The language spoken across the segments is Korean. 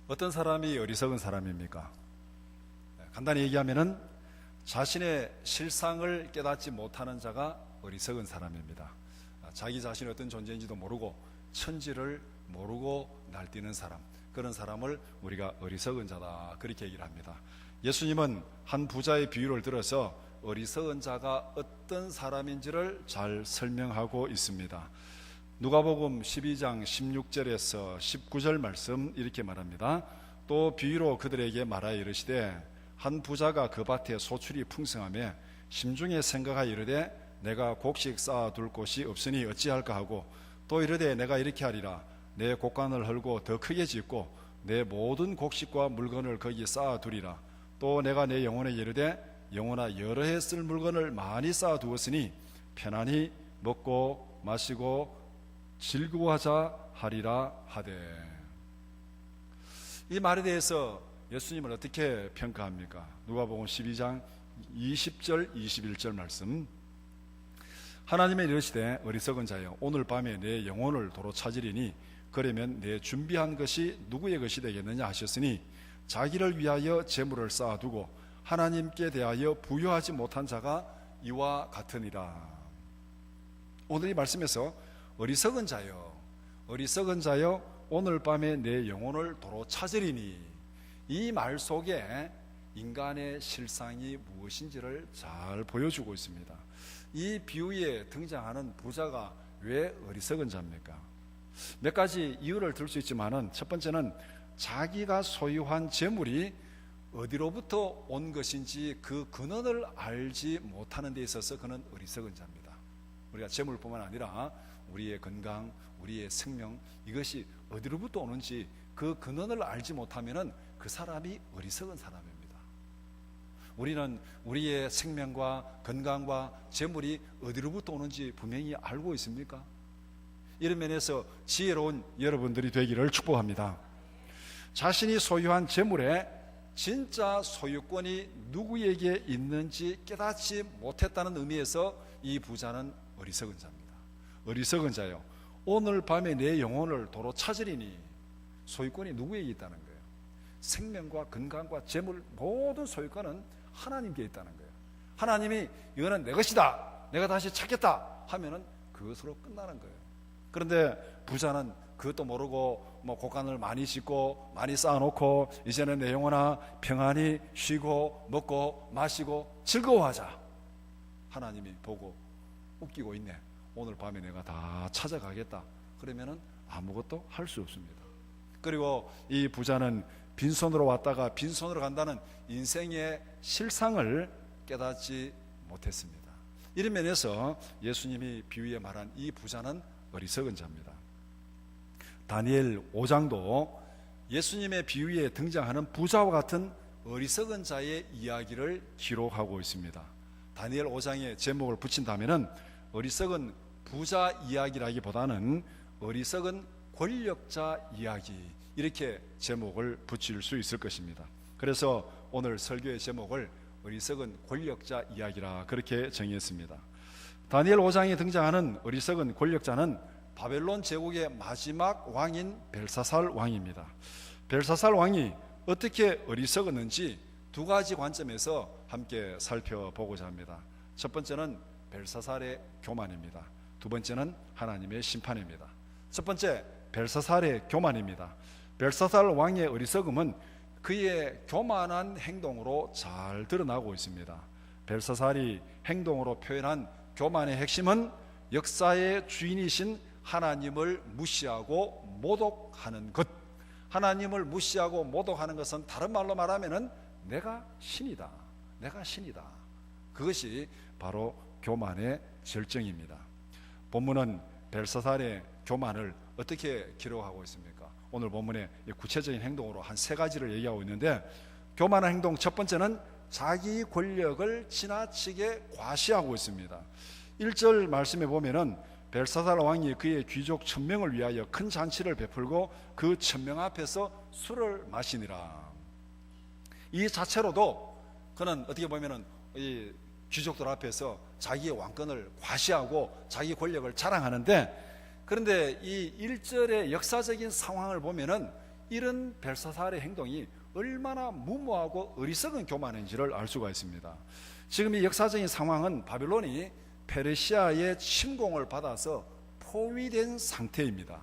어떤 사람이 어리석은 사람입니까? 간단히 얘기하면은 자신의 실상을 깨닫지 못하는 자가 어리석은 사람입니다. 자기 자신이 어떤 존재인지도 모르고 천지를 모르고 날뛰는 사람, 그런 사람을 우리가 어리석은 자다, 그렇게 얘기를 합니다. 예수님은 한 부자의 비유를 들어서 어리석은 자가 어떤 사람인지를 잘 설명하고 있습니다. 누가복음 12장 16절에서 19절 말씀 이렇게 말합니다. 또 비유로 그들에게 말하여 이르시되 한 부자가 그 밭에 소출이 풍성하며 심중에 생각하여 이르되 내가 곡식 쌓아둘 곳이 없으니 어찌할까 하고 또 이르되 내가 이렇게 하리라 내 곡간을 헐고 더 크게 짓고 내 모든 곡식과 물건을 거기 쌓아두리라. 또 내가 내 영혼에 이르되 영혼아 여러 해 쓸 물건을 많이 쌓아두었으니 편안히 먹고 마시고 즐거워하자 하리라 하되. 이 말에 대해서 예수님은 어떻게 평가합니까? 누가복음 12장 20절 21절 말씀. 하나님의 이르시되 어리석은 자여 오늘 밤에 내 영혼을 도로 찾으리니 그러면 내 준비한 것이 누구의 것이 되겠느냐 하셨으니 자기를 위하여 재물을 쌓아두고 하나님께 대하여 부여하지 못한 자가 이와 같으니라. 오늘 이 말씀에서 어리석은 자여 오늘 밤에 내 영혼을 도로 찾으리니, 이 말 속에 인간의 실상이 무엇인지를 잘 보여주고 있습니다. 이 비유에 등장하는 부자가 왜 어리석은 자입니까? 몇 가지 이유를 들 수 있지만은 첫 번째는 자기가 소유한 재물이 어디로부터 온 것인지 그 근원을 알지 못하는 데 있어서 그는 어리석은 자입니다. 우리가 재물뿐만 아니라 우리의 건강, 우리의 생명, 이것이 어디로부터 오는지 그 근원을 알지 못하면은 그 사람이 어리석은 사람입니다. 우리는 우리의 생명과 건강과 재물이 어디로부터 오는지 분명히 알고 있습니까? 이런 면에서 지혜로운 여러분들이 되기를 축복합니다. 자신이 소유한 재물의 진짜 소유권이 누구에게 있는지 깨닫지 못했다는 의미에서 이 부자는 어리석은 자입니다. 어리석은 자요, 오늘 밤에 내 영혼을 도로 찾으리니, 소유권이 누구에게 있다는 거예요? 생명과 건강과 재물 모든 소유권은 하나님께 있다는 거예요. 하나님이 이거는 내 것이다, 내가 다시 찾겠다 하면은 그것으로 끝나는 거예요. 그런데 부자는 그것도 모르고 곡간을 많이 짓고 많이 쌓아놓고 이제는 내 영혼아 평안히 쉬고 먹고 마시고 즐거워하자. 하나님이 보고 웃기고 있네, 오늘 밤에 내가 다 찾아가겠다. 그러면은 아무것도 할 수 없습니다. 그리고 이 부자는 빈손으로 왔다가 빈손으로 간다는 인생의 실상을 깨닫지 못했습니다. 이런 면에서 예수님이 비유에 말한 이 부자는 어리석은 자입니다. 다니엘 5장도 예수님의 비유에 등장하는 부자와 같은 어리석은 자의 이야기를 기록하고 있습니다. 다니엘 5장에 제목을 붙인다면은 어리석은 부자 이야기라기보다는 어리석은 권력자 이야기, 이렇게 제목을 붙일 수 있을 것입니다. 그래서 오늘 설교의 제목을 어리석은 권력자 이야기라 그렇게 정의했습니다. 다니엘 5장에 등장하는 어리석은 권력자는 바벨론 제국의 마지막 왕인 벨사살 왕입니다. 벨사살 왕이 어떻게 어리석었는지 두 가지 관점에서 함께 살펴보고자 합니다. 첫 번째는 벨사살의 교만입니다. 두 번째는 하나님의 심판입니다. 첫 번째, 벨사살의 교만입니다. 벨사살 왕의 어리석음은 그의 교만한 행동으로 잘 드러나고 있습니다. 벨사살이 행동으로 표현한 교만의 핵심은 역사의 주인이신 하나님을 무시하고 모독하는 것. 하나님을 무시하고 모독하는 것은 다른 말로 말하면은 내가 신이다, 내가 신이다. 그것이 바로 교만의 절정입니다. 본문은 벨사살의 교만을 어떻게 기록하고 있습니까? 오늘 본문의 구체적인 행동으로 한 세 가지를 얘기하고 있는데, 교만한 행동 첫 번째는 자기 권력을 지나치게 과시하고 있습니다. 1절 말씀에 보면은 벨사살 왕이 그의 귀족 1000명을 위하여 큰 잔치를 베풀고 그 1000명 앞에서 술을 마시니라. 이 자체로도 그는 어떻게 보면은 이 귀족들 앞에서 자기의 왕권을 과시하고 자기 권력을 자랑하는데, 그런데 이 1절의 역사적인 상황을 보면은 이런 벨사살의 행동이 얼마나 무모하고 어리석은 교만인지를 알 수가 있습니다. 지금 이 역사적인 상황은 바빌론이 페르시아의 침공을 받아서 포위된 상태입니다.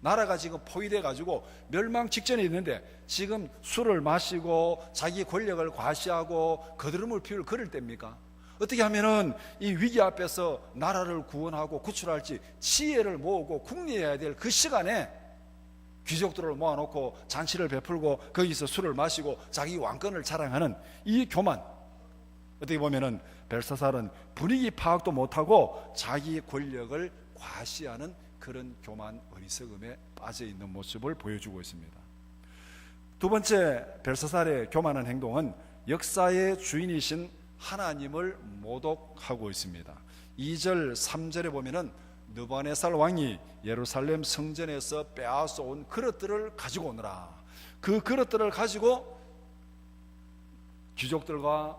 나라가 지금 포위돼 가지고 멸망 직전에 있는데 지금 술을 마시고 자기 권력을 과시하고 거드름을 피울 그럴 때입니까? 어떻게 하면은 이 위기 앞에서 나라를 구원하고 구출할지 지혜를 모으고 궁리해야 될 그 시간에 귀족들을 모아놓고 잔치를 베풀고 거기서 술을 마시고 자기 왕권을 자랑하는 이 교만, 어떻게 보면은 벨사살은 분위기 파악도 못하고 자기 권력을 과시하는 그런 교만 어리석음에 빠져 있는 모습을 보여주고 있습니다. 두 번째, 벨사살의 교만한 행동은 역사의 주인이신 하나님을 모독하고 있습니다. 2절 3절에 보면은 느부갓네살 왕이 예루살렘 성전에서 빼앗아온 그릇들을 가지고 오너라. 그 그릇들을 가지고 귀족들과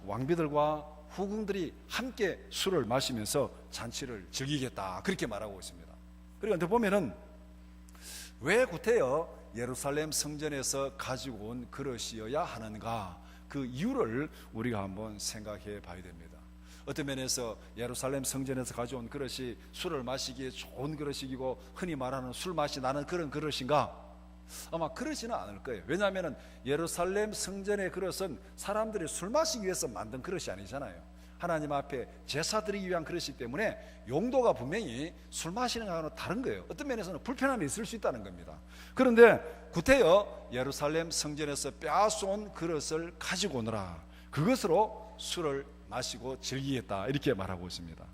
왕비들과 후궁들이 함께 술을 마시면서 잔치를 즐기겠다, 그렇게 말하고 있습니다. 그리고 어떻게 보면은 왜 구태여 예루살렘 성전에서 가지고 온 그릇이어야 하는가, 그 이유를 우리가 한번 생각해 봐야 됩니다. 어떤 면에서 예루살렘 성전에서 가져온 그릇이 술을 마시기에 좋은 그릇이고 흔히 말하는 술 맛이 나는 그런 그릇인가? 아마 그러지는 않을 거예요. 왜냐하면 예루살렘 성전의 그릇은 사람들이 술 마시기 위해서 만든 그릇이 아니잖아요. 하나님 앞에 제사 드리기 위한 그릇이기 때문에 용도가 분명히 술 마시는 거하고는 다른 거예요. 어떤 면에서는 불편함이 있을 수 있다는 겁니다. 그런데 구태여 예루살렘 성전에서 빼앗아온 그릇을 가지고 오너라. 그것으로 술을 마시고 즐기겠다, 이렇게 말하고 있습니다.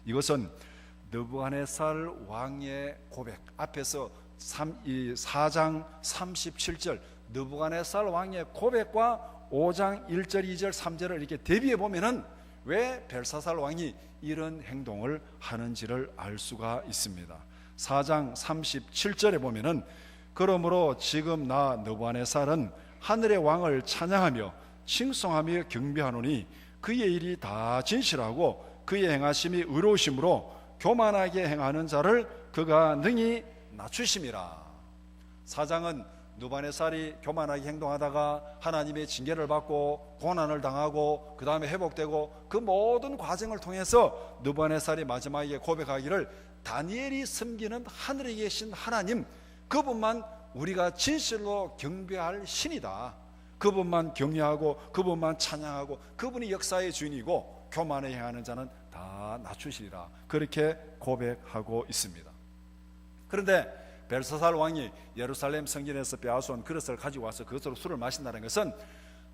이것은 느부갓네살 왕의 고백, 앞에서 4장 37절 느부갓네살 왕의 고백과 5장 1절 2절 3절을 이렇게 대비해 보면은 왜 벨사살 왕이 이런 행동을 하는지를 알 수가 있습니다. 4장 37절에 보면은 그러므로 지금 나 느부갓네살은 하늘의 왕을 찬양하며 칭송하며 경배하노니 그의 일이 다 진실하고 그의 행하심이 의로우심으로 교만하게 행하는 자를 그가 능히 낮추심이라. 4장은 느부갓네살이 교만하게 행동하다가 하나님의 징계를 받고 고난을 당하고 그 다음에 회복되고 그 모든 과정을 통해서 느부갓네살이 마지막에 고백하기를 다니엘이 섬기는 하늘에 계신 하나님, 그분만 우리가 진실로 경배할 신이다. 그분만 경외하고 그분만 찬양하고 그분이 역사의 주인이고 교만에 행하는 자는 다 낮추시리라, 그렇게 고백하고 있습니다. 그런데 벨사살 왕이 예루살렘 성전에서 빼앗아온 그릇을 가지고 와서 그것으로 술을 마신다는 것은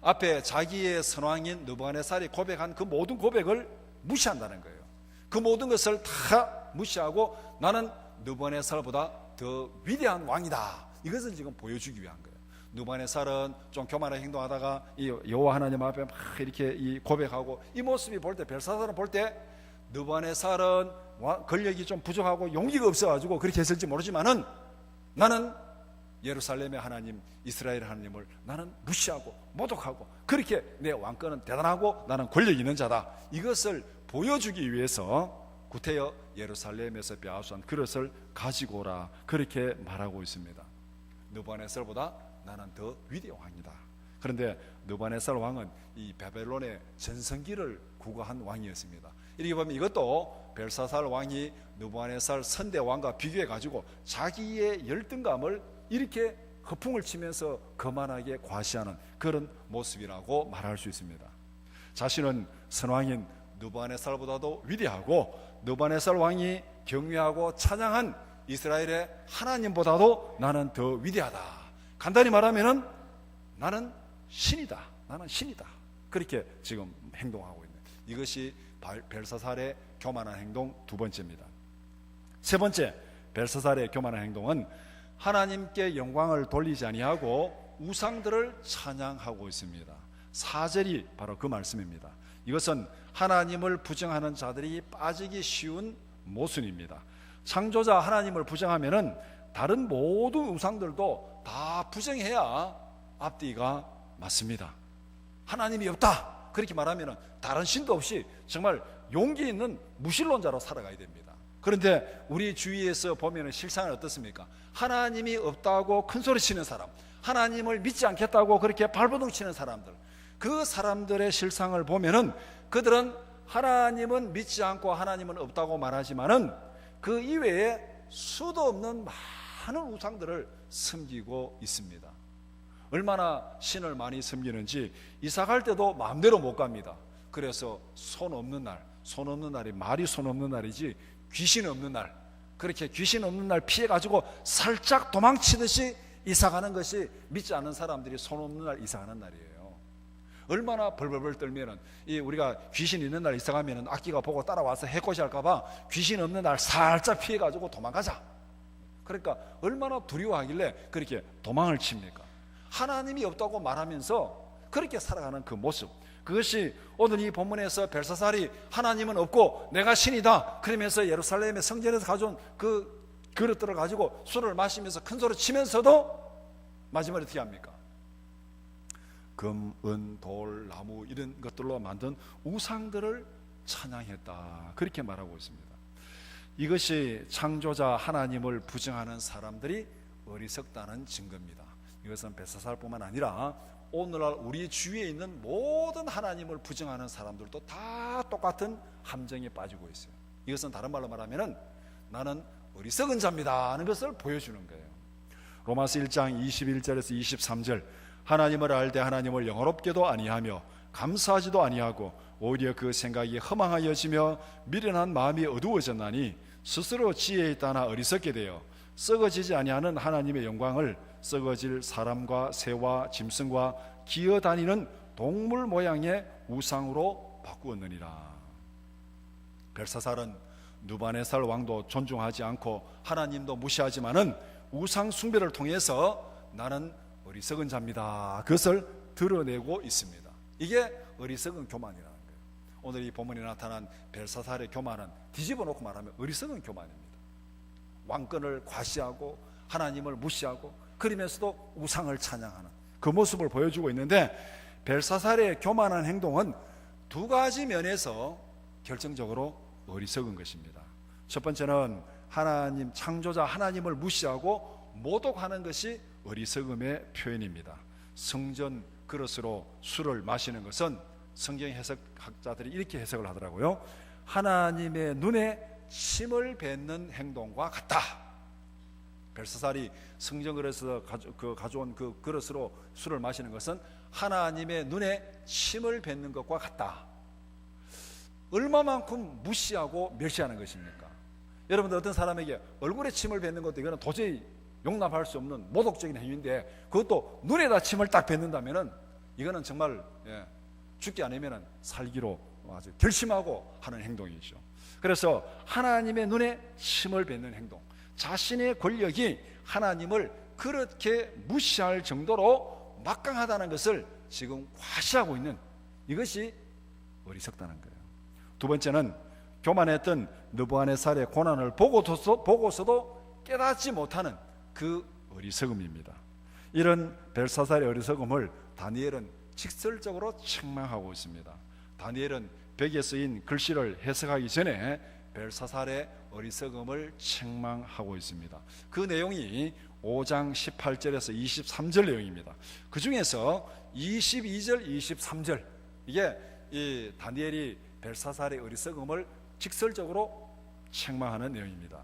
앞에 자기의 선왕인 느부갓네살이 고백한 그 모든 고백을 무시한다는 거예요. 그 모든 것을 다 무시하고 나는 느부갓네살보다 더 위대한 왕이다, 이것을 지금 보여주기 위한 거예요. 느부갓네살은 좀 교만하게 행동하다가 이 여호와 하나님 앞에 막 이렇게 이 고백하고, 이 모습이 볼 때, 벨사살은 볼 때 느부갓네살은 권력이 좀 부족하고 용기가 없어가지고 그렇게 했을지 모르지만은 나는 예루살렘의 하나님, 이스라엘 하나님을 나는 무시하고 모독하고 그렇게 내 왕권은 대단하고 나는 권력 있는 자다, 이것을 보여주기 위해서 구태여 예루살렘에서 빼앗아온 그릇을 가지고 오라, 그렇게 말하고 있습니다. 느부갓네살보다 나는 더 위대한 왕이다. 그런데 느부갓네살 왕은 이 바벨론의 전성기를 구가한 왕이었습니다. 이렇게 보면 이것도 벨사살 왕이 느부갓네살 선대 왕과 비교해 가지고 자기의 열등감을 이렇게 허풍을 치면서 거만하게 과시하는 그런 모습이라고 말할 수 있습니다. 자신은 선왕인 느부갓네살보다도 위대하고 느부갓네살 왕이 경외하고 찬양한 이스라엘의 하나님보다도 나는 더 위대하다. 간단히 말하면은 나는 신이다. 나는 신이다. 그렇게 지금 행동하고 있는, 이것이 벨사살의 교만한 행동 두 번째입니다. 세 번째, 벨사살의 교만한 행동은 하나님께 영광을 돌리지 아니하고 우상들을 찬양하고 있습니다. 4절이 바로 그 말씀입니다. 이것은 하나님을 부정하는 자들이 빠지기 쉬운 모순입니다. 창조자 하나님을 부정하면은 다른 모든 우상들도 다 부정해야 앞뒤가 맞습니다. 하나님이 없다 그렇게 말하면은 다른 신도 없이 정말 용기 있는 무신론자로 살아가야 됩니다. 그런데 우리 주위에서 보면 실상은 어떻습니까? 하나님이 없다고 큰 소리 치는 사람, 하나님을 믿지 않겠다고 그렇게 발버둥 치는 사람들, 그 사람들의 실상을 보면은 그들은 하나님은 믿지 않고 하나님은 없다고 말하지만은 그 이외에 수도 없는 많은 우상들을 섬기고 있습니다. 얼마나 신을 많이 섬기는지 이사 갈 때도 마음대로 못 갑니다. 그래서 손 없는 날이 말이 손 없는 날이지 귀신 없는 날, 그렇게 귀신 없는 날 피해가지고 살짝 도망치듯이 이사가는 것이 믿지 않는 사람들이 손 없는 날 이사가는 날이에요. 얼마나 벌벌벌 떨면은 우리가 귀신 있는 날 이사가면은 악기가 보고 따라와서 해코지 할까봐 귀신 없는 날 살짝 피해가지고 도망가자. 그러니까 얼마나 두려워하길래 그렇게 도망을 칩니까? 하나님이 없다고 말하면서 그렇게 살아가는 그 모습, 그것이 오늘 이 본문에서 벨사살이 하나님은 없고 내가 신이다 그러면서 예루살렘의 성전에서 가져온 그 그릇들을 가지고 술을 마시면서 큰 소리 치면서도 마지막에 어떻게 합니까? 금, 은, 돌, 나무 이런 것들로 만든 우상들을 찬양했다, 그렇게 말하고 있습니다. 이것이 창조자 하나님을 부정하는 사람들이 어리석다는 증거입니다. 이것은 벨사살뿐만 아니라 오늘날 우리 주위에 있는 모든 하나님을 부정하는 사람들도 다 똑같은 함정에 빠지고 있어요. 이것은 다른 말로 말하면 나는 어리석은 자입니다 하는 것을 보여주는 거예요. 로마서 1장 21절에서 23절, 하나님을 알되 하나님을 영화롭게도 아니하며 감사하지도 아니하고 오히려 그 생각이 허망하여지며 미련한 마음이 어두워졌나니 스스로 지혜에 따라 어리석게 되어 썩어지지 아니하는 하나님의 영광을 썩어질 사람과 새와 짐승과 기어다니는 동물 모양의 우상으로 바꾸었느니라. 벨사살은 누바네살 왕도 존중하지 않고 하나님도 무시하지만은 우상 숭배를 통해서 나는 어리석은 자입니다, 그것을 드러내고 있습니다. 이게 어리석은 교만이라는 거예요. 오늘 이 본문에 나타난 벨사살의 교만은 뒤집어 놓고 말하면 어리석은 교만입니다. 왕권을 과시하고 하나님을 무시하고 그러면서도 우상을 찬양하는 그 모습을 보여주고 있는데, 벨사살의 교만한 행동은 두 가지 면에서 결정적으로 어리석은 것입니다. 첫 번째는 하나님, 창조자 하나님을 무시하고 모독하는 것이 어리석음의 표현입니다. 성전 그릇으로 술을 마시는 것은 성경 해석학자들이 이렇게 해석을 하더라고요. 하나님의 눈에 침을 뱉는 행동과 같다. 벨사살이 성전 그릇에서 가져온 그 그릇으로 술을 마시는 것은 하나님의 눈에 침을 뱉는 것과 같다. 얼마만큼 무시하고 멸시하는 것입니까? 여러분들 어떤 사람에게 얼굴에 침을 뱉는 것도 이거는 도저히 용납할 수 없는 모독적인 행위인데 그것도 눈에다 침을 딱 뱉는다면은 이거는 정말 죽지 않으면 살기로 아주 결심하고 하는 행동이죠. 그래서 하나님의 눈에 침을 뱉는 행동, 자신의 권력이 하나님을 그렇게 무시할 정도로 막강하다는 것을 지금 과시하고 있는 이것이 어리석다는 거예요. 두 번째는 교만했던 느부갓네살의 고난을 보고서도 깨닫지 못하는 그 어리석음입니다. 이런 벨사살의 어리석음을 다니엘은 직설적으로 책망하고 있습니다. 다니엘은 벽에 쓰인 글씨를 해석하기 전에 벨사살의 어리석음을 책망하고 있습니다. 그 내용이 5장 18절에서 23절 내용입니다. 그 중에서 22절, 23절, 이게 이 다니엘이 벨사살의 어리석음을 직설적으로 책망하는 내용입니다.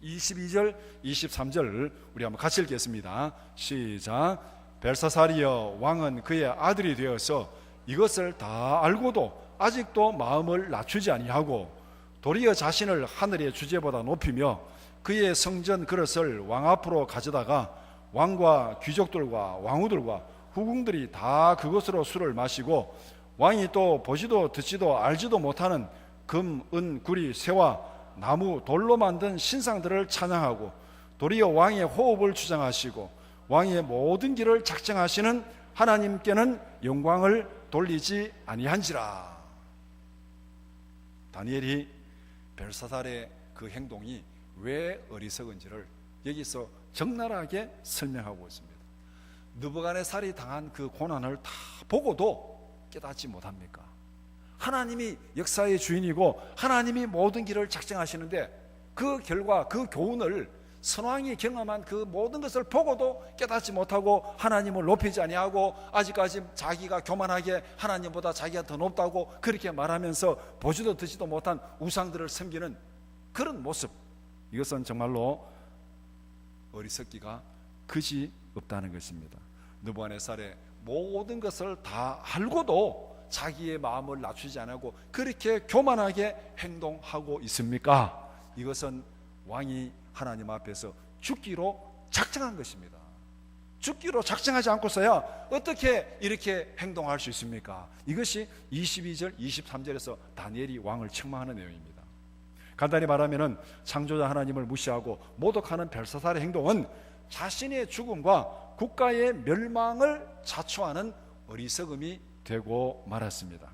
22절, 23절 우리 한번 같이 읽겠습니다. 시작. 벨사살이여, 왕은 그의 아들이 되어서 이것을 다 알고도 아직도 마음을 낮추지 아니하고 도리어 자신을 하늘의 주제보다 높이며 그의 성전 그릇을 왕 앞으로 가져다가 왕과 귀족들과 왕후들과 후궁들이 다 그것으로 술을 마시고 왕이 또 보지도 듣지도 알지도 못하는 금, 은, 구리, 쇠와 나무, 돌로 만든 신상들을 찬양하고 도리어 왕의 호흡을 주장하시고 왕의 모든 길을 작정하시는 하나님께는 영광을 돌리지 아니한지라. 다니엘이 벨사살의 그 행동이 왜 어리석은지를 여기서 적나라하게 설명하고 있습니다. 느부갓네살이 당한 그 고난을 다 보고도 깨닫지 못합니까? 하나님이 역사의 주인이고 하나님이 모든 길을 작정하시는데 그 결과, 그 교훈을 선왕이 경험한 그 모든 것을 보고도 깨닫지 못하고 하나님을 높이지 아니하고 아직까지 자기가 교만하게 하나님보다 자기가 더 높다고 그렇게 말하면서 보지도 듣지도 못한 우상들을 섬기는 그런 모습, 이것은 정말로 어리석기가 그지 없다는 것입니다. 느부갓네살의 모든 것을 다 알고도 자기의 마음을 낮추지 않고 그렇게 교만하게 행동하고 있습니까? 이것은 왕이 하나님 앞에서 죽기로 작정한 것입니다. 죽기로 작정하지 않고서야 어떻게 이렇게 행동할 수 있습니까? 이것이 22절 23절에서 다니엘이 왕을 책망하는 내용입니다. 간단히 말하면 창조자 하나님을 무시하고 모독하는 벨사살의 행동은 자신의 죽음과 국가의 멸망을 자초하는 어리석음이 되고 말았습니다.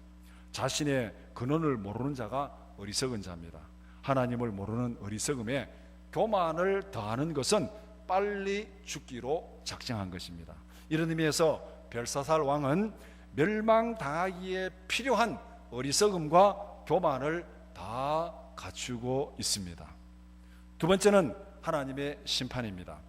자신의 근원을 모르는 자가 어리석은 자입니다. 하나님을 모르는 어리석음에 교만을 더하는 것은 빨리 죽기로 작정한 것입니다. 이런 의미에서 벨사살 왕은 멸망당하기에 필요한 어리석음과 교만을 다 갖추고 있습니다. 두 번째는 하나님의 심판입니다.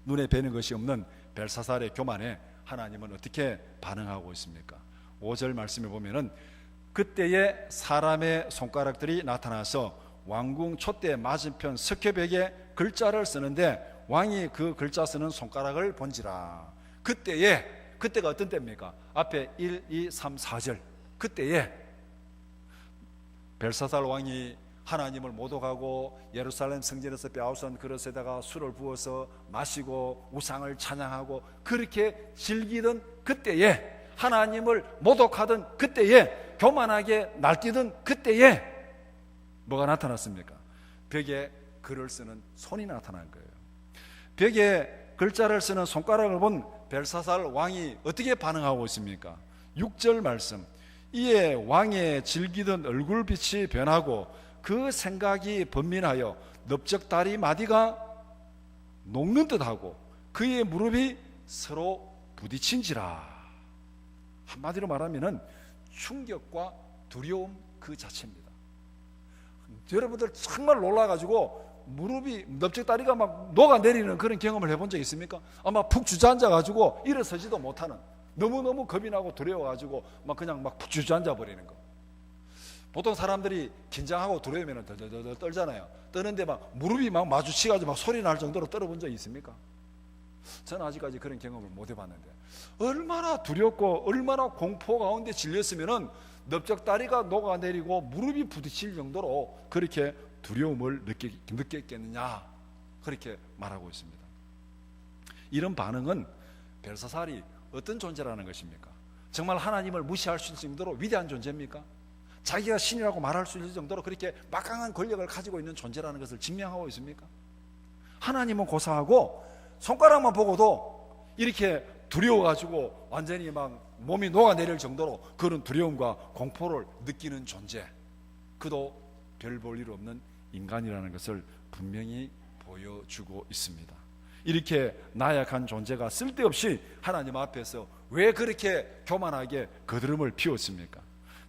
눈에 뵈는 것이 없는 벨사살의 교만에 하나님은 어떻게 반응하고 있습니까? 5절 말씀에 보면은 그때에 사람의 손가락들이 나타나서 왕궁 촛대 맞은편 석회벽에 글자를 쓰는데 왕이 그 글자 쓰는 손가락을 본지라. 그때가 어떤 때입니까? 앞에 1, 2, 3, 4절 그때에 벨사살 왕이 하나님을 모독하고 예루살렘 성전에서 빼앗은 그릇에다가 술을 부어서 마시고 우상을 찬양하고 그렇게 즐기던 그때에, 하나님을 모독하던 그때에, 교만하게 날뛰던 그때에 뭐가 나타났습니까? 벽에 글을 쓰는 손이 나타난 거예요. 벽에 글자를 쓰는 손가락을 본 벨사살 왕이 어떻게 반응하고 있습니까? 6절 말씀, 이에 왕의 질기던 얼굴빛이 변하고 그 생각이 번민하여 넓적다리 마디가 녹는 듯하고 그의 무릎이 서로 부딪힌지라. 한마디로 말하면 충격과 두려움 그 자체입니다. 여러분들 정말 놀라가지고 무릎이, 넓적다리가 막 녹아내리는 그런 경험을 해본 적 있습니까? 아마 푹 주저앉아가지고 일어서지도 못하는, 너무너무 겁이 나고 두려워가지고 막 그냥 막 푹 주저앉아 버리는 거. 보통 사람들이 긴장하고 두려우면 덜덜덜 떨잖아요. 떠는데 막 무릎이 막 마주치가지고 막 소리 날 정도로 떨어본 적 있습니까? 저는 아직까지 그런 경험을 못 해봤는데, 얼마나 두렵고 얼마나 공포 가운데 질렸으면은 넓적다리가 녹아내리고 무릎이 부딪힐 정도로 그렇게 두려움을 느꼈겠느냐, 그렇게 말하고 있습니다. 이런 반응은 벨사살이 어떤 존재라는 것입니까? 정말 하나님을 무시할 수 있을 정도로 위대한 존재입니까? 자기가 신이라고 말할 수 있을 정도로 그렇게 막강한 권력을 가지고 있는 존재라는 것을 증명하고 있습니까? 하나님은 고사하고 손가락만 보고도 이렇게 두려워가지고 완전히 막 몸이 녹아내릴 정도로 그런 두려움과 공포를 느끼는 존재, 그도 별 볼 일 없는 인간이라는 것을 분명히 보여주고 있습니다. 이렇게 나약한 존재가 쓸데없이 하나님 앞에서 왜 그렇게 교만하게 거드름을 피웠습니까?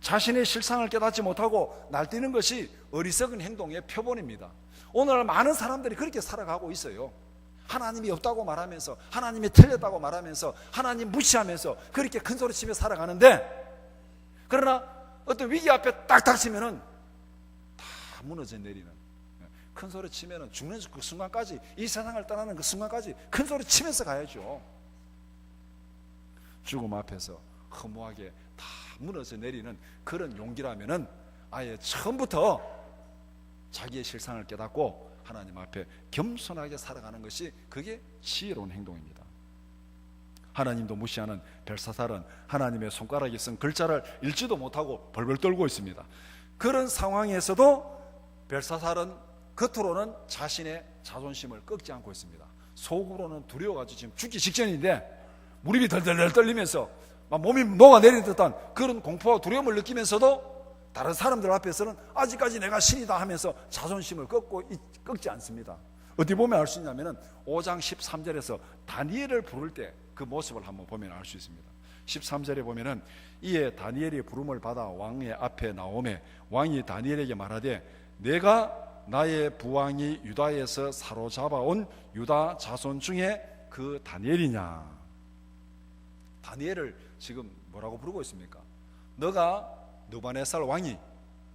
자신의 실상을 깨닫지 못하고 날뛰는 것이 어리석은 행동의 표본입니다. 오늘 많은 사람들이 그렇게 살아가고 있어요. 하나님이 없다고 말하면서, 하나님이 틀렸다고 말하면서, 하나님 무시하면서 그렇게 큰 소리 치며 살아가는데, 그러나 어떤 위기 앞에 딱 닥치면은 다 무너져 내리는, 큰 소리 치면은 죽는 그 순간까지, 이 세상을 떠나는 그 순간까지 큰 소리 치면서 가야죠. 죽음 앞에서 허무하게 다 무너져 내리는 그런 용기라면은 아예 처음부터 자기의 실상을 깨닫고 하나님 앞에 겸손하게 살아가는 것이, 그게 지혜로운 행동입니다. 하나님도 무시하는 벨사살은 하나님의 손가락에 쓴 글자를 읽지도 못하고 벌벌 떨고 있습니다. 그런 상황에서도 벨사살은 겉으로는 자신의 자존심을 꺾지 않고 있습니다. 속으로는 두려워가지고 지금 죽기 직전인데 무릎이 덜덜덜 떨리면서 막 몸이 녹아내리는 듯한 그런 공포와 두려움을 느끼면서도 다른 사람들 앞에서는 아직까지 내가 신이다 하면서 자존심을 꺾지 않습니다. 어디 보면 알 수 있냐면은 5장 13절에서 다니엘을 부를 때 그 모습을 한번 보면 알 수 있습니다. 13절에 보면은 이에 다니엘이 부름을 받아 왕의 앞에 나오매 왕이 다니엘에게 말하되 내가 나의 부왕이 유다에서 사로잡아온 유다 자손 중에 그 다니엘이냐? 다니엘을 지금 뭐라고 부르고 있습니까? 너가 느부갓네살 왕이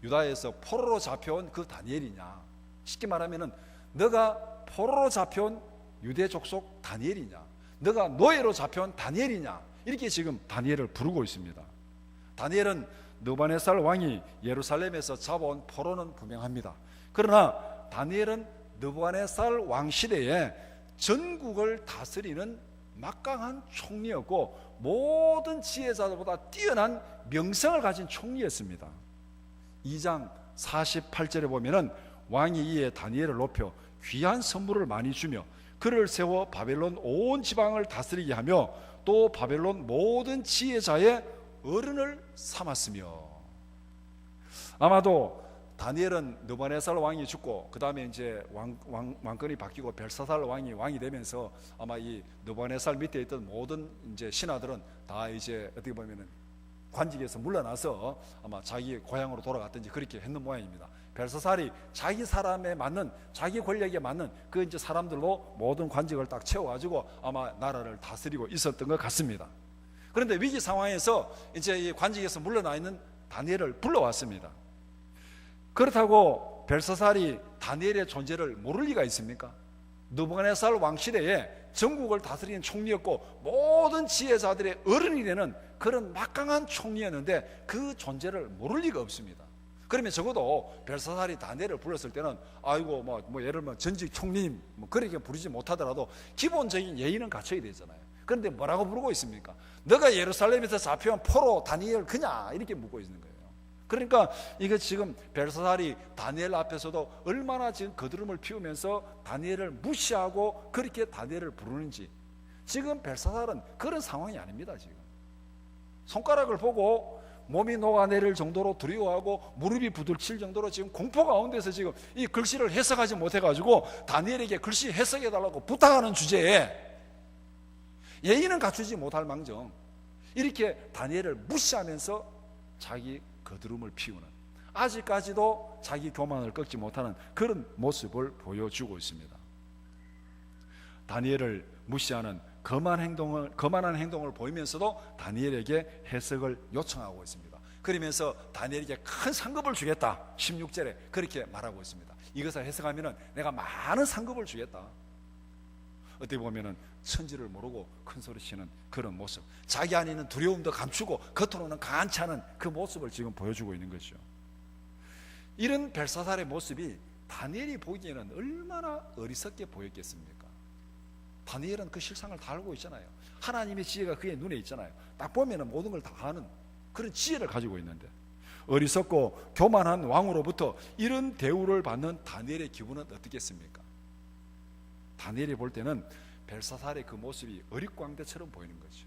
유다에서 포로로 잡혀온 그 다니엘이냐? 쉽게 말하면은 너가 포로로 잡혀온 유대 족속 다니엘이냐? 너가 노예로 잡혀온 다니엘이냐? 이렇게 지금 다니엘을 부르고 있습니다. 다니엘은 느부갓네살 왕이 예루살렘에서 잡아온 포로는 분명합니다. 그러나 다니엘은 느부갓네살 왕 시대에 전국을 다스리는 막강한 총리였고 모든 지혜자들보다 뛰어난 명성을 가진 총리였습니다. 2장 48절에 보면은 왕이 이에 다니엘을 높여 귀한 선물을 많이 주며 그를 세워 바벨론 온 지방을 다스리게 하며 또 바벨론 모든 지혜자의 어른을 삼았으며. 아마도 다니엘은 느부갓네살 왕이 죽고 그 다음에 이제 왕권이 바뀌고 벨사살 왕이 되면서 아마 이 느부갓네살 밑에 있던 모든 이제 신하들은 다 이제 어떻게 보면은 관직에서 물러나서 아마 자기 고향으로 돌아갔든지 그렇게 했는 모양입니다. 벨사살이 자기 사람에 맞는, 자기 권력에 맞는 그 이제 사람들로 모든 관직을 딱 채워가지고 아마 나라를 다스리고 있었던 것 같습니다. 그런데 위기 상황에서 이제 이 관직에서 물러나 있는 다니엘을 불러왔습니다. 그렇다고 벨사살이 다니엘의 존재를 모를 리가 있습니까? 느부갓네살 왕 시대에 전국을 다스리는 총리였고 모든 지혜자들의 어른이 되는 그런 막강한 총리였는데 그 존재를 모를 리가 없습니다. 그러면 적어도 벨사살이 다니엘을 불렀을 때는 아이고 뭐 예를 들면 전직 총리님 뭐 그렇게 부르지 못하더라도 기본적인 예의는 갖춰야 되잖아요. 그런데 뭐라고 부르고 있습니까? 너가 예루살렘에서 잡혀온 포로 다니엘 그냐? 이렇게 묻고 있는 거예요. 그러니까 이게 지금 벨사살이 다니엘 앞에서도 얼마나 지금 거드름을 피우면서 다니엘을 무시하고 그렇게 다니엘을 부르는지. 지금 벨사살은 그런 상황이 아닙니다. 지금 손가락을 보고 몸이 녹아내릴 정도로 두려워하고 무릎이 부들칠 정도로 지금 공포 가운데서 지금 이 글씨를 해석하지 못해가지고 다니엘에게 글씨 해석해달라고 부탁하는 주제에 예의는 갖추지 못할 망정 이렇게 다니엘을 무시하면서 자기 거드름을 피우는, 아직까지도 자기 교만을 꺾지 못하는 그런 모습을 보여주고 있습니다. 다니엘을 무시하는 거만한 행동을 보이면서도 다니엘에게 해석을 요청하고 있습니다. 그러면서 다니엘에게 큰 상급을 주겠다 16절에 그렇게 말하고 있습니다. 이것을 해석하면 내가 많은 상급을 주겠다. 어떻게 보면 천지를 모르고 큰 소리치는 그런 모습, 자기 안에 있는 두려움도 감추고 겉으로는 강한 차는 그 모습을 지금 보여주고 있는 거죠. 이런 벨사살의 모습이 다니엘이 보기에는 얼마나 어리석게 보였겠습니까? 다니엘은 그 실상을 다 알고 있잖아요. 하나님의 지혜가 그의 눈에 있잖아요. 딱 보면 모든 걸 다 아는 그런 지혜를 가지고 있는데 어리석고 교만한 왕으로부터 이런 대우를 받는 다니엘의 기분은 어떻겠습니까? 다니엘이 볼 때는 벨사살의 그 모습이 어릿광대처럼 보이는 거죠.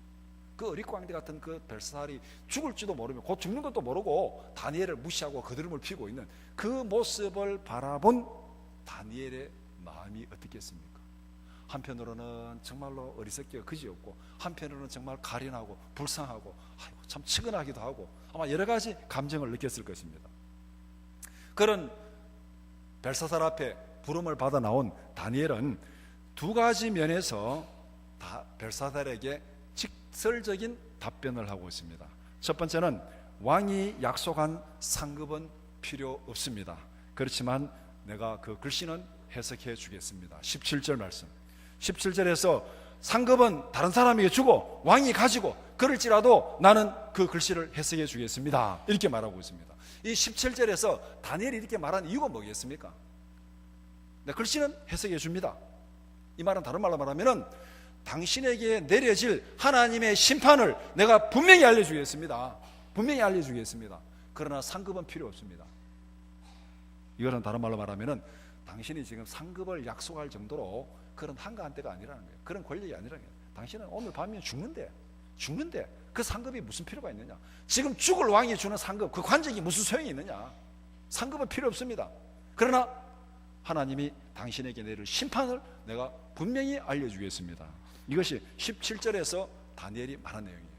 그 어릿광대 같은 그 벨사살이 죽을지도 모르며 곧 죽는 것도 모르고 다니엘을 무시하고 거드름을 피우고 있는 그 모습을 바라본 다니엘의 마음이 어떻겠습니까? 한편으로는 정말로 어리석기가 그지없고 한편으로는 정말 가련하고 불쌍하고 아이고 참 측은하기도 하고 아마 여러 가지 감정을 느꼈을 것입니다. 그런 벨사살 앞에 부름을 받아 나온 다니엘은 두 가지 면에서 다 벨사살에게 직설적인 답변을 하고 있습니다. 첫 번째는 왕이 약속한 상급은 필요 없습니다. 그렇지만 내가 그 글씨는 해석해 주겠습니다. 17절 말씀. 17절에서 상급은 다른 사람에게 주고 왕이 가지고 그럴지라도 나는 그 글씨를 해석해 주겠습니다. 이렇게 말하고 있습니다. 이 17절에서 다니엘이 이렇게 말한 이유가 뭐겠습니까? 글씨는 해석해 줍니다. 이 말은 다른 말로 말하면 당신에게 내려질 하나님의 심판을 내가 분명히 알려주겠습니다. 분명히 알려주겠습니다. 그러나 상급은 필요 없습니다. 이거는 다른 말로 말하면 당신이 지금 상급을 약속할 정도로 그런 한가한 때가 아니라는 거예요. 그런 권력이 아니라는 거예요. 당신은 오늘 밤이면 죽는데 그 상급이 무슨 필요가 있느냐? 지금 죽을 왕이 주는 상급, 그 관직이 무슨 소용이 있느냐? 상급은 필요 없습니다. 그러나 하나님이 당신에게 내릴 심판을 내가 분명히 알려주겠습니다. 이것이 17절에서 다니엘이 말한 내용이에요.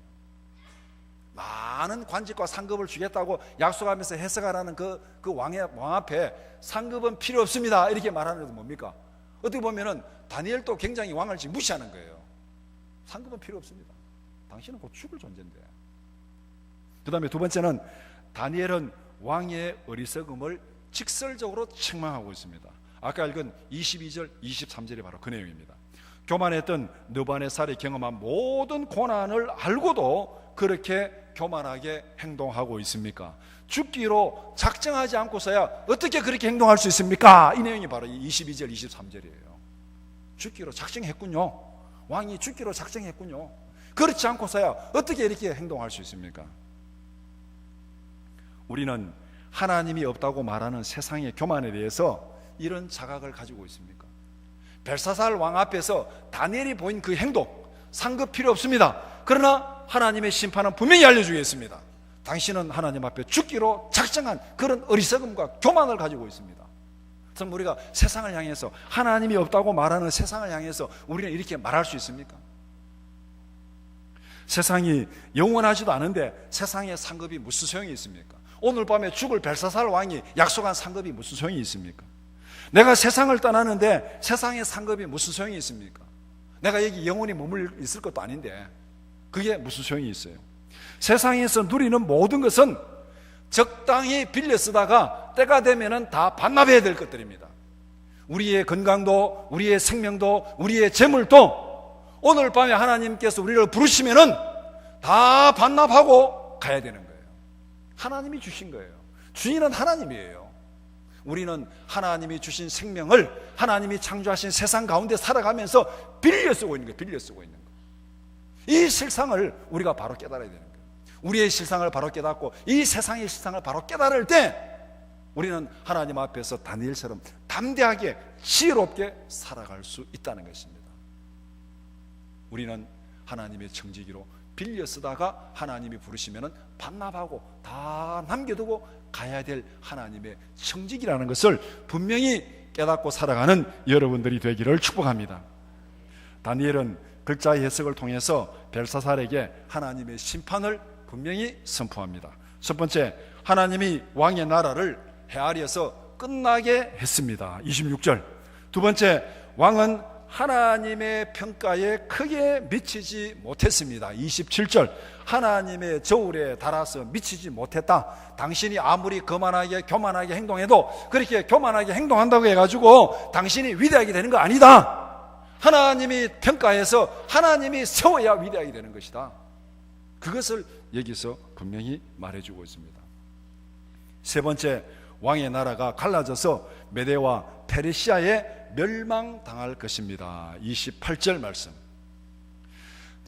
많은 관직과 상급을 주겠다고 약속하면서 해석하라는 그 왕 앞에 상급은 필요 없습니다 이렇게 말하는 것은 뭡니까? 어떻게 보면은 다니엘도 굉장히 왕을 지금 무시하는 거예요. 상급은 필요 없습니다. 당신은 곧 죽을 존재인데. 그 다음에 두 번째는 다니엘은 왕의 어리석음을 직설적으로 책망하고 있습니다. 아까 읽은 22절 23절이 바로 그 내용입니다. 교만했던 느부갓네살이 경험한 모든 고난을 알고도 그렇게 교만하게 행동하고 있습니까? 죽기로 작정하지 않고서야 어떻게 그렇게 행동할 수 있습니까? 이 내용이 바로 22절 23절이에요. 죽기로 작정했군요. 왕이 죽기로 작정했군요. 그렇지 않고서야 어떻게 이렇게 행동할 수 있습니까? 우리는 하나님이 없다고 말하는 세상의 교만에 대해서 이런 자각을 가지고 있습니까? 벨사살 왕 앞에서 다니엘이 보인 그 행동, 상급 필요 없습니다. 그러나 하나님의 심판은 분명히 알려주겠습니다. 당신은 하나님 앞에 죽기로 작정한 그런 어리석음과 교만을 가지고 있습니다. 그래서 우리가 세상을 향해서, 하나님이 없다고 말하는 세상을 향해서 우리는 이렇게 말할 수 있습니까? 세상이 영원하지도 않은데 세상의 상급이 무슨 소용이 있습니까? 오늘 밤에 죽을 벨사살 왕이 약속한 상급이 무슨 소용이 있습니까? 내가 세상을 떠나는데 세상의 상급이 무슨 소용이 있습니까? 내가 여기 영원히 머물 있을 것도 아닌데 그게 무슨 소용이 있어요? 세상에서 누리는 모든 것은 적당히 빌려 쓰다가 때가 되면은 다 반납해야 될 것들입니다. 우리의 건강도, 우리의 생명도, 우리의 재물도 오늘 밤에 하나님께서 우리를 부르시면은 다 반납하고 가야 되는 거예요. 하나님이 주신 거예요. 주인은 하나님이에요. 우리는 하나님이 주신 생명을 하나님이 창조하신 세상 가운데 살아가면서 빌려 쓰고 있는 거예요. 빌려 쓰고 있는 거예요. 이 실상을 우리가 바로 깨달아야 되는 거예요. 우리의 실상을 바로 깨닫고 이 세상의 실상을 바로 깨달을 때 우리는 하나님 앞에서 다니엘처럼 담대하게 지혜롭게 살아갈 수 있다는 것입니다. 우리는 하나님의 청지기로 빌려 쓰다가 하나님이 부르시면 반납하고 다 남겨두고 가야 될 하나님의 청지기라는 것을 분명히 깨닫고 살아가는 여러분들이 되기를 축복합니다. 다니엘은 글자의 해석을 통해서 벨사살에게 하나님의 심판을 분명히 선포합니다. 첫 번째, 하나님이 왕의 나라를 헤아려서 끝나게 했습니다. 26절. 두 번째, 왕은 하나님의 평가에 크게 미치지 못했습니다. 27절. 하나님의 저울에 달아서 미치지 못했다. 당신이 아무리 거만하게 교만하게 행동해도 그렇게 교만하게 행동한다고 해가지고 당신이 위대하게 되는 거 아니다. 하나님이 평가해서 하나님이 세워야 위대하게 되는 것이다. 그것을 여기서 분명히 말해주고 있습니다. 세 번째, 왕의 나라가 갈라져서 메대와 페르시아에 멸망당할 것입니다. 28절 말씀.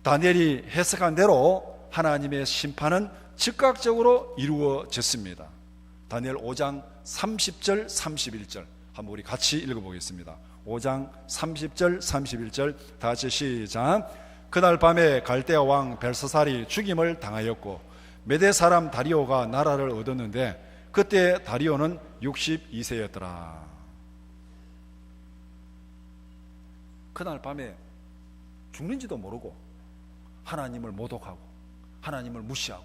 다니엘이 해석한 대로 하나님의 심판은 즉각적으로 이루어졌습니다. 다니엘 5장 30절 31절 한번 우리 같이 읽어보겠습니다. 5장 30절 31절 다 같이 시작. 그날 밤에 갈대아 왕 벨사살이 죽임을 당하였고 메대 사람 다리오가 나라를 얻었는데 그때 다리오는 62세였더라. 그날 밤에 죽는지도 모르고 하나님을 모독하고 하나님을 무시하고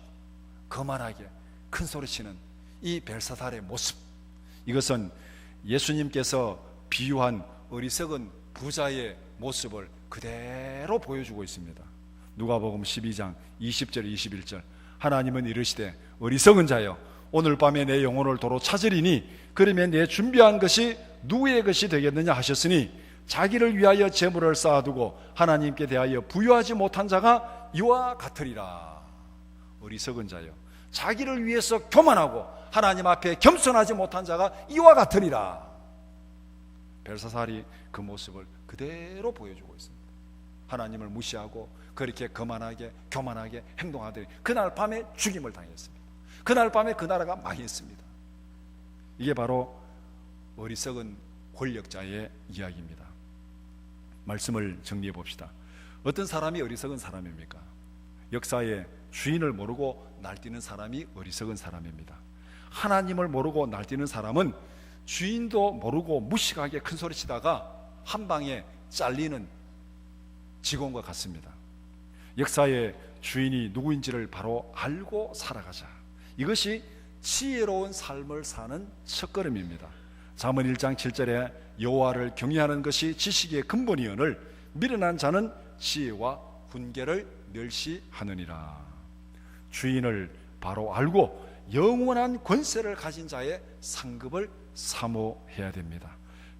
거만하게 큰 소리치는 이 벨사살의 모습, 이것은 예수님께서 비유한 어리석은 부자의 모습을 그대로 보여주고 있습니다. 누가복음 12장 20절 21절 하나님은 이르시되 어리석은 자여 오늘 밤에 내 영혼을 도로 찾으리니 그러면 내 준비한 것이 누구의 것이 되겠느냐 하셨으니 자기를 위하여 재물을 쌓아두고 하나님께 대하여 부유하지 못한 자가 이와 같으리라. 어리석은 자여 자기를 위해서 교만하고 하나님 앞에 겸손하지 못한 자가 이와 같으리라. 벨사살이 그 모습을 그대로 보여주고 있습니다. 하나님을 무시하고 그렇게 거만하게 교만하게 행동하더니 그날 밤에 죽임을 당했습니다. 그날 밤에 그 나라가 망했습니다. 이게 바로 어리석은 권력자의 이야기입니다. 말씀을 정리해 봅시다. 어떤 사람이 어리석은 사람입니까? 역사의 주인을 모르고 날뛰는 사람이 어리석은 사람입니다. 하나님을 모르고 날뛰는 사람은 주인도 모르고 무식하게 큰 소리치다가 한 방에 잘리는 직원과 같습니다. 역사의 주인이 누구인지를 바로 알고 살아가자. 이것이 지혜로운 삶을 사는 첫걸음입니다. 잠언 1장 7절에 여호와를 경외하는 것이 지식의 근본이오늘 미련한 자는 지혜와 훈계를 멸시하느니라. 주인을 바로 알고 영원한 권세를 가진 자의 상급을 사모해야 됩니다.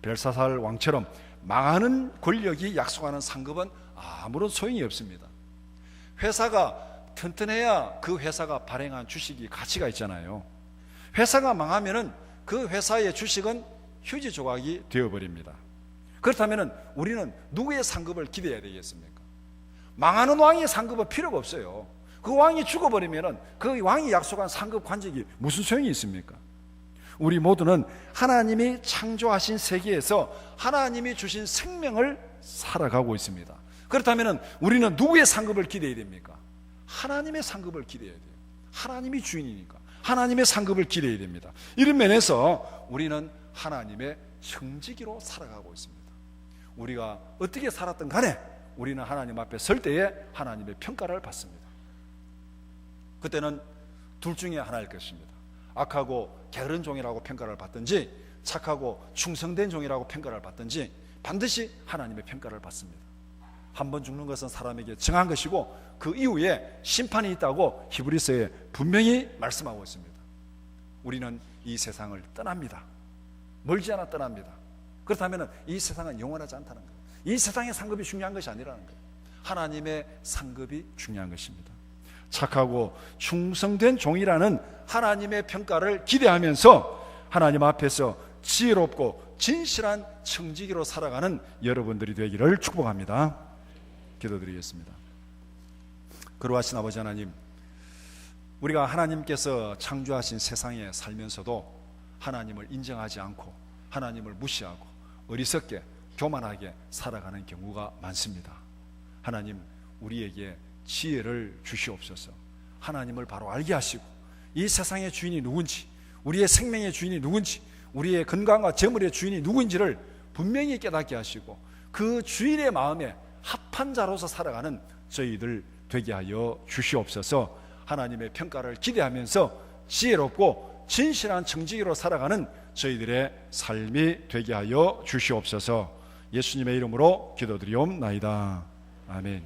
벨사살 왕처럼 망하는 권력이 약속하는 상급은 아무런 소용이 없습니다. 회사가 튼튼해야 그 회사가 발행한 주식이 가치가 있잖아요. 회사가 망하면은 그 회사의 주식은 휴지 조각이 되어버립니다. 그렇다면 우리는 누구의 상급을 기대해야 되겠습니까? 망하는 왕의 상급은 필요가 없어요. 그 왕이 죽어버리면 그 왕이 약속한 상급 관직이 무슨 소용이 있습니까? 우리 모두는 하나님이 창조하신 세계에서 하나님이 주신 생명을 살아가고 있습니다. 그렇다면 우리는 누구의 상급을 기대해야 됩니까? 하나님의 상급을 기대해야 돼요. 하나님이 주인이니까 하나님의 상급을 기대해야 됩니다. 이런 면에서 우리는 하나님의 형지기로 살아가고 있습니다. 우리가 어떻게 살았든 간에 우리는 하나님 앞에 설 때에 하나님의 평가를 받습니다. 그때는 둘 중에 하나일 것입니다. 악하고 게으른 종이라고 평가를 받든지 착하고 충성된 종이라고 평가를 받든지 반드시 하나님의 평가를 받습니다. 한 번 죽는 것은 사람에게 정한 것이고 그 이후에 심판이 있다고 히브리서에 분명히 말씀하고 있습니다. 우리는 이 세상을 떠납니다. 멀지 않아 떠납니다. 그렇다면 이 세상은 영원하지 않다는 거예요. 이 세상의 상급이 중요한 것이 아니라는 거예요. 하나님의 상급이 중요한 것입니다. 착하고 충성된 종이라는 하나님의 평가를 기대하면서 하나님 앞에서 지혜롭고 진실한 청지기로 살아가는 여러분들이 되기를 축복합니다. 기도드리겠습니다. 거룩하신 아버지 하나님, 우리가 하나님께서 창조하신 세상에 살면서도 하나님을 인정하지 않고 하나님을 무시하고 어리석게 교만하게 살아가는 경우가 많습니다. 하나님, 우리에게 지혜를 주시옵소서. 하나님을 바로 알게 하시고 이 세상의 주인이 누군지, 우리의 생명의 주인이 누군지, 우리의 건강과 재물의 주인이 누구인지를 분명히 깨닫게 하시고 그 주인의 마음에 합한 자로서 살아가는 저희들 되게 하여 주시옵소서. 하나님의 평가를 기대하면서 지혜롭고 진실한 청지기로 살아가는 저희들의 삶이 되게 하여 주시옵소서. 예수님의 이름으로 기도드리옵나이다. 아멘.